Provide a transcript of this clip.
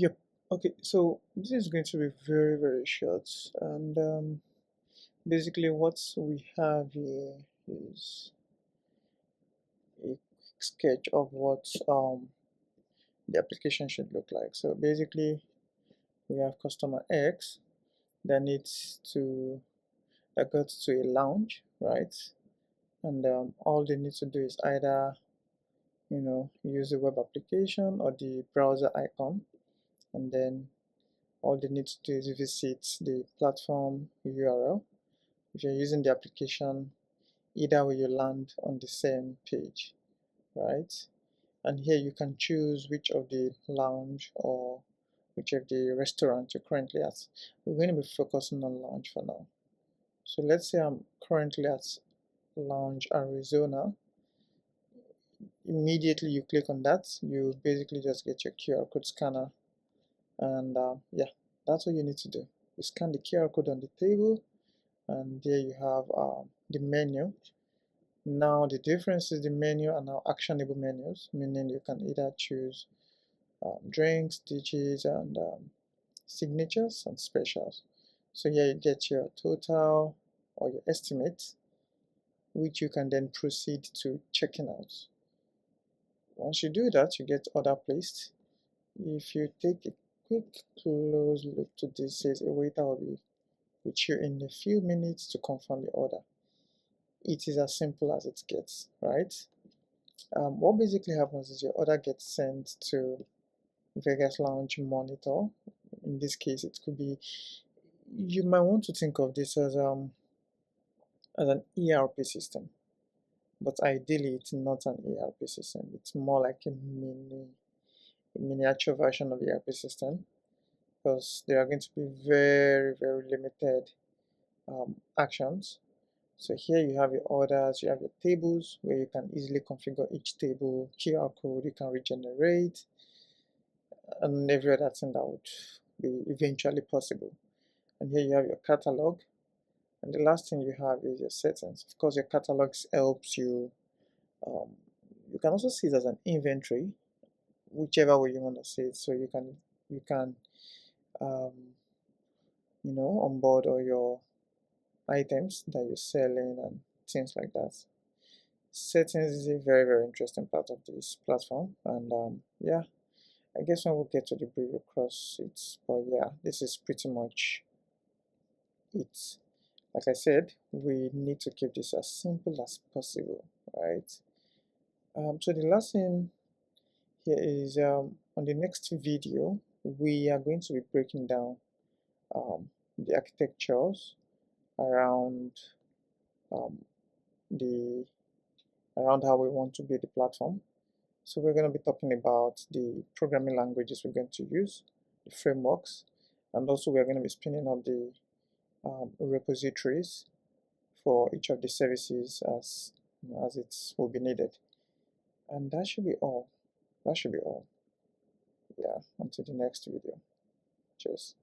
Yep. Okay, so this is going to be very, very short. And basically, what we have here is a sketch of what the application should look like. So basically, we have customer X that needs to that goes to a lounge, right? And all they need to do is either use the web application or the browser icon, and then all they need to do is visit the platform URL. If you're using the application, either way you land on the same page, right? And here you can choose which of the lounge or which of the restaurant you're currently at. We're going to be focusing on lounge for now. So let's say I'm currently at Lounge Arizona. Immediately you click on that, you basically just get your QR code scanner, and yeah, that's what you need to do. You scan the QR code on the table, and there you have the menu. Now the difference is the menu are now actionable menus, meaning you can either choose drinks, dishes, and signatures and specials. So here you get your total or your estimate, which you can then proceed to checking out. Once you do that, you get order placed. If you take a quick close look to this, says a waiter will be with you in a few minutes to confirm your order. It is as simple as it gets, right? What basically happens is your order gets sent to Vegas Lounge monitor. In this case, it could be, you might want to think of this as an ERP system, but ideally it's not an ERP system. It's more like a miniature version of the ERP system, because there are going to be very, very limited actions. So here you have your orders, you have your tables where you can easily configure each table, QR code, you can regenerate, and every other thing that would be eventually possible. And here you have your catalog, and the last thing you have is your settings. Of course, your catalogs helps you. You can also see it as an inventory, whichever way you want to see it. So you can um, onboard all your items that you're selling and things like that. Settings is a very, very interesting part of this platform, and yeah, I guess when we get to the brief across it, but yeah, this is pretty much it. Like I said, we need to keep this as simple as possible, right? So the last thing here is on the next video, we are going to be breaking down the architectures around um, the around how we want to build the platform. So we're going to be talking about the programming languages we're going to use, the frameworks, and also we're going to be spinning up the repositories for each of the services as it will be needed. And that should be all. That should be all. Yeah, until the next video. Cheers.